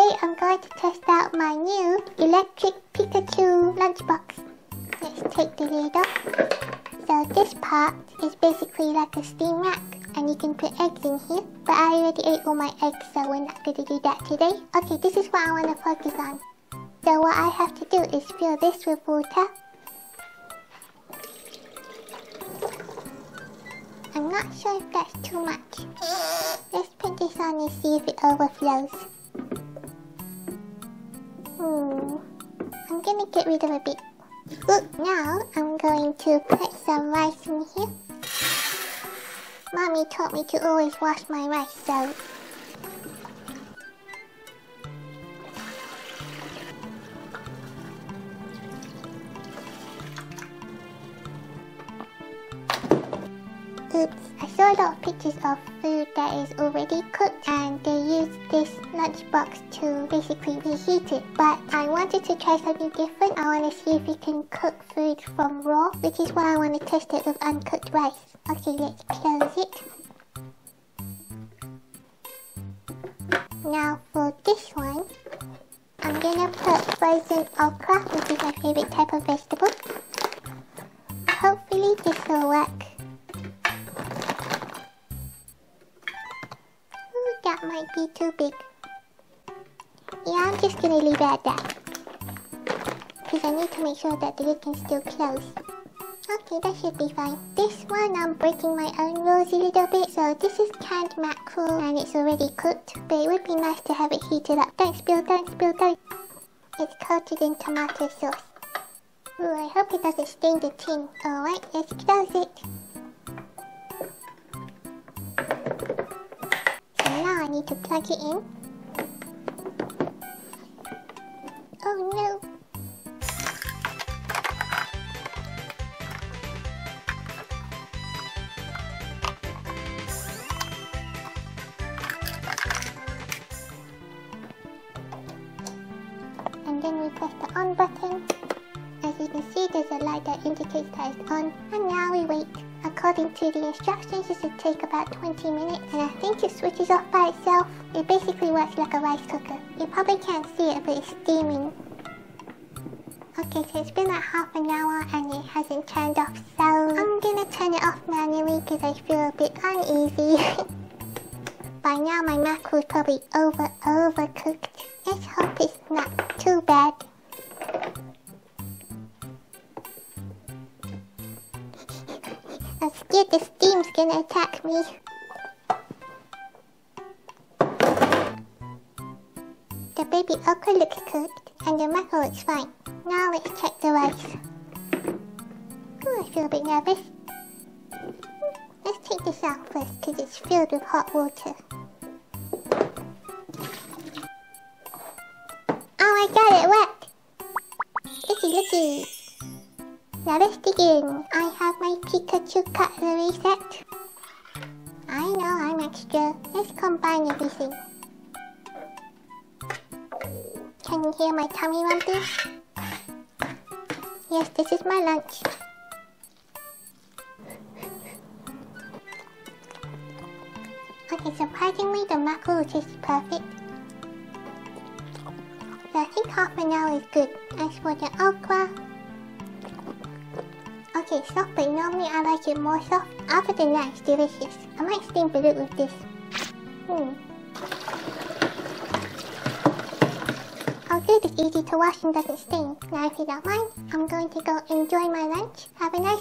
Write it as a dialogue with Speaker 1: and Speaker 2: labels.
Speaker 1: today I'm going to test out my new electric Pikachu lunchbox. Let's take the lid off. So this part is basically like a steam rack and you can put eggs in here. But I already ate all my eggs, so we're not going to do that today. Okay, this is what I want to focus on. So what I have to do is fill this with water. I'm not sure if that's too much. Let's put this on and see if it overflows. I'm gonna get rid of a bit. Look, now I'm going to put some rice in here. Mommy taught me to always wash my rice, so... Oops, I saw a lot of pictures of food that is already cooked and they use this lunchbox to basically reheat it. But I wanted to try something different. I want to see if you can cook food from raw, which is why I want to test it with uncooked rice. Okay, let's close it. Now for this one, I'm gonna put frozen okra, which is my favorite type of vegetable. Hopefully this will work. That might be too big. Yeah, I'm just gonna leave it at that. Because I need to make sure that the lid can still close. Okay, that should be fine. This one I'm breaking my own rules a little bit. So this is canned mackerel and it's already cooked. But it would be nice to have it heated up. Don't spill, don't spill, don't. It's coated in tomato sauce. Ooh, I hope it doesn't stain the tin. Alright, let's close it. Now I need to plug it in. Oh no! And then we press the on button. As you can see, there's a light that indicates that it's on. And now we wait. According to the instructions, it should take about 20 minutes and I think it switches off by itself. It basically works like a rice cooker. You probably can't see it, but it's steaming. Okay, so it's been like half an hour and it hasn't turned off, so I'm gonna turn it off manually because I feel a bit uneasy. By now my mackerel is probably overcooked. Let's hope it's not too bad. I'm scared the steam's gonna attack me. The baby okra looks cooked and the mackerel looks fine. Now let's check the rice. Ooh, I feel a bit nervous. Let's take this out first because it's filled with hot water. Oh my god, it worked! Looky! Now let's dig in. I have my Pikachu cutlery set. I know, I'm extra. Let's combine everything. Can you hear my tummy rumbling? Yes, this is my lunch. Okay, surprisingly the mackerel tastes perfect. So I think half an hour is good. As for the okra, okay, soft, but normally I like it more soft. Other than that, it's delicious. I might steam the lid with this. Oh good, it's easy to wash and doesn't stain. Now if you don't mind, I'm going to go enjoy my lunch. Have a nice